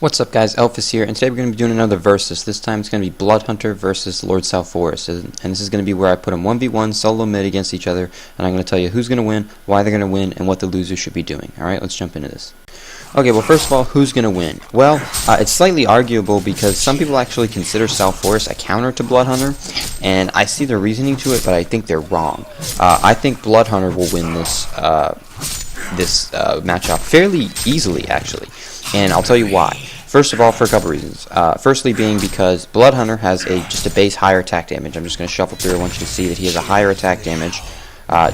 What's up guys, Elfis here, and today we're going to be doing another versus. This time it's going to be Blood Hunter versus Lord Salforis, and this is going to be where I put them 1v1 solo mid against each other, and I'm going to tell you who's going to win, why they're going to win, and what the loser should be doing. Alright, let's jump into this. Okay, well first of all, who's going to win? Well, it's slightly arguable because some people actually consider Salforis a counter to Blood Hunter, and I see their reasoning to it, but I think they're wrong. I think Blood Hunter will win this matchup fairly easily, actually, and I'll tell you why. First of all, for a couple reasons. Firstly being because Blood Hunter has just a base higher attack damage. I'm just going to shuffle through. I want you to see that he has a higher attack damage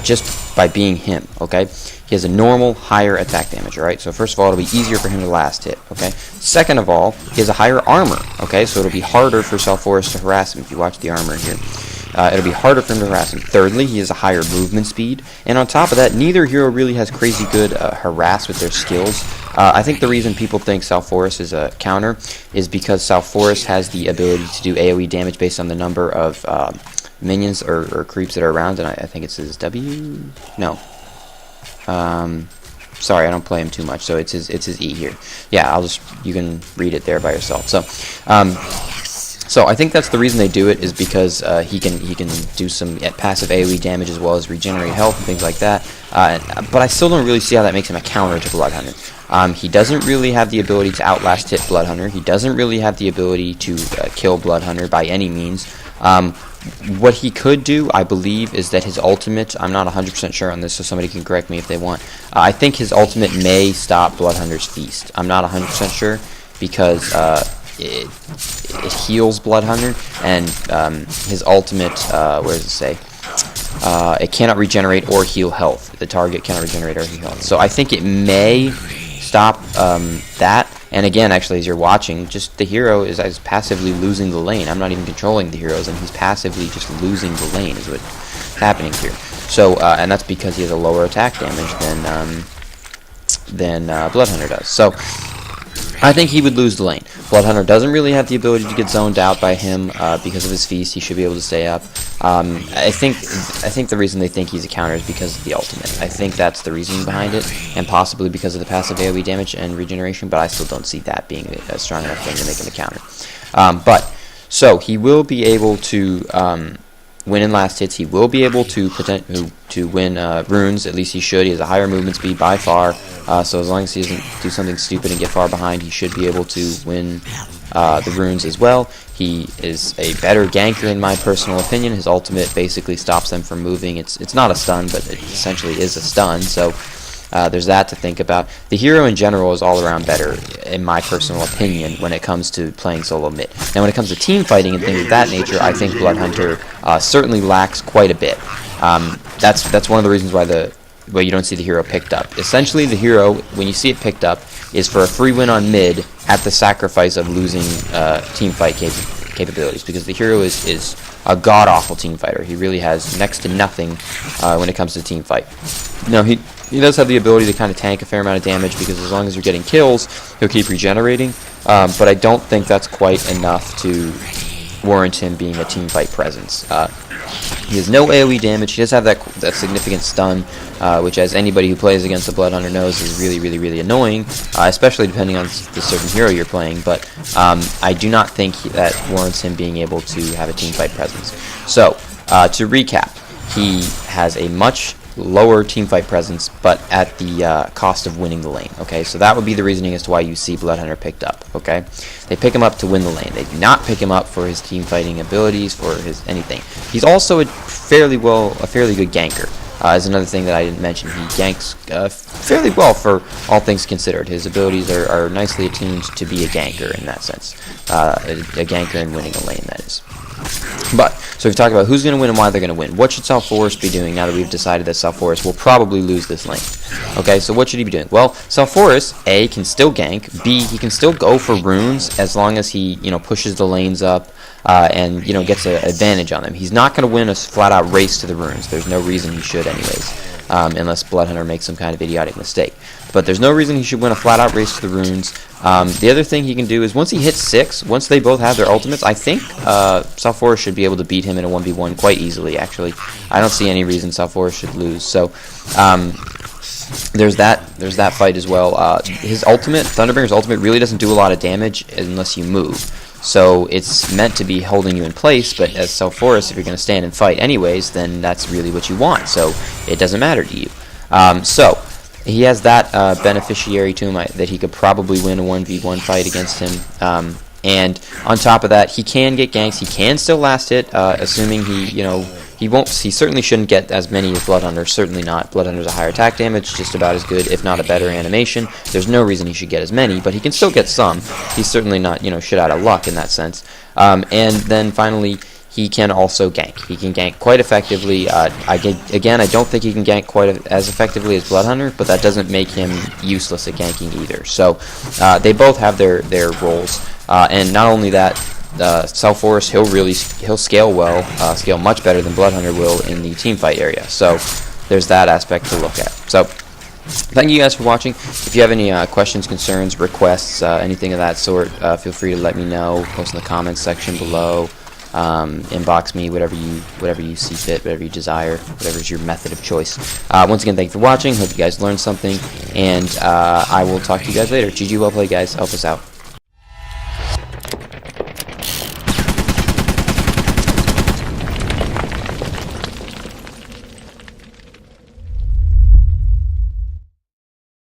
just by being him, okay? He has a normal higher attack damage, alright? So first of all, it'll be easier for him to last hit, okay? Second of all, he has a higher armor, okay? So it'll be harder for Salforis to harass him if you watch the armor here. It'll be harder for him to harass him. Thirdly, he has a higher movement speed. And on top of that, neither hero really has crazy good harass with their skills. I think the reason people think Salforis is a counter is because Salforis has the ability to do AoE damage based on the number of minions or creeps that are around. And I think it's his W? No. Sorry, I don't play him too much, so it's his E here. Yeah, you can read it there by yourself. So I think that's the reason they do it, is because he can do some passive AoE damage as well as regenerate health and things like that. But I still don't really see how that makes him a counter to Blood Hunter. He doesn't really have the ability to outlast hit Blood Hunter. He doesn't really have the ability to kill Blood Hunter by any means. What he could do, I believe, is that his ultimate, I'm not 100% sure on this, so somebody can correct me if they want. I think his ultimate may stop Blood Hunter's feast. I'm not 100% sure because it heals Blood Hunter, and his ultimate, where does it say? It cannot regenerate or heal health. The target cannot regenerate or heal health. So I think it may stop that. And again, actually, as you're watching, just the hero is passively losing the lane. I'm not even controlling the heroes, and he's passively just losing the lane is what's happening here. So, and that's because he has a lower attack damage than Blood Hunter does. So I think he would lose the lane. Blood Hunter doesn't really have the ability to get zoned out by him because of his feast. He should be able to stay up. I think the reason they think he's a counter is because of the ultimate. I think that's the reason behind it, and possibly because of the passive AoE damage and regeneration, but I still don't see that being a strong enough thing to make him a counter. So he will be able to win in last hits. He will be able to win runes. At least he should. He has a higher movement speed by far. So as long as he doesn't do something stupid and get far behind, he should be able to win the runes as well. He is a better ganker in my personal opinion. His ultimate basically stops them from moving. It's not a stun, but it essentially is a stun. So there's that to think about. The hero in general is all around better, in my personal opinion, when it comes to playing solo mid. Now, when it comes to team fighting and things of that nature, I think Blood Hunter certainly lacks quite a bit. That's one of the reasons why you don't see the hero picked up. Essentially, the hero, when you see it picked up, is for a free win on mid at the sacrifice of losing team fight capabilities, because the hero is a god-awful team fighter. He really has next to nothing when it comes to team fight. Now, he does have the ability to kind of tank a fair amount of damage, because as long as you're getting kills, he'll keep regenerating, but I don't think that's quite enough to warrant him being a team fight presence. He has no AoE damage. He does have that significant stun, which, as anybody who plays against the Blood Hunter knows, is really, really, really annoying, especially depending on the certain hero you're playing. But I do not think that warrants him being able to have a team fight presence. So, to recap, he has a much lower teamfight presence, but at the cost of winning the lane. Okay, so that would be the reasoning as to why you see Blood Hunter picked up. Okay, they pick him up to win the lane. They do not pick him up for his team fighting abilities, for his anything. He's also a fairly good ganker. Is another thing that I didn't mention. He ganks fairly well for all things considered. His abilities are nicely attuned to be a ganker in that sense. A ganker in winning a lane, that is. But, so we've talked about who's going to win and why they're going to win. What should Salforis be doing now that we've decided that Salforis will probably lose this lane? Okay, so what should he be doing? Well, Salforis, A, can still gank. B, he can still go for runes as long as he, pushes the lanes up and, gets an advantage on them. He's not going to win a flat-out race to the runes. There's no reason he should anyways. Unless Blood Hunter makes some kind of idiotic mistake. But there's no reason he should win a flat-out race to the runes. The other thing he can do is, once he hits 6, once they both have their ultimates, I think Salforis should be able to beat him in a 1v1 quite easily, actually. I don't see any reason Salforis should lose. So, there's that fight as well. His ultimate, Thunderbringer's ultimate, really doesn't do a lot of damage unless you move. So it's meant to be holding you in place, but as Salforis, if you're going to stand and fight anyways, then that's really what you want. So it doesn't matter to you. So he has that beneficiary to him that he could probably win a 1v1 fight against him. And on top of that, he can get ganks. He can still last hit, assuming he won't. He certainly shouldn't get as many as Bloodhunter. Certainly not. Bloodhunter's a higher attack damage, just about as good, if not a better animation. There's no reason he should get as many, but he can still get some. He's certainly not, shit out of luck in that sense. And then finally, he can also gank. He can gank quite effectively. Again, I don't think he can gank quite as effectively as Bloodhunter, but that doesn't make him useless at ganking either. So they both have their roles. And not only that, Salforis, he'll scale well, scale much better than Bloodhunter will in the teamfight area. So there's that aspect to look at. So thank you guys for watching. If you have any questions, concerns, requests, anything of that sort, feel free to let me know. Post in the comments section below. Inbox me, whatever you see fit, whatever you desire, whatever is your method of choice. Once again, thank you for watching. Hope you guys learned something, and I will talk to you guys later. GG, well played, guys. Elfis out.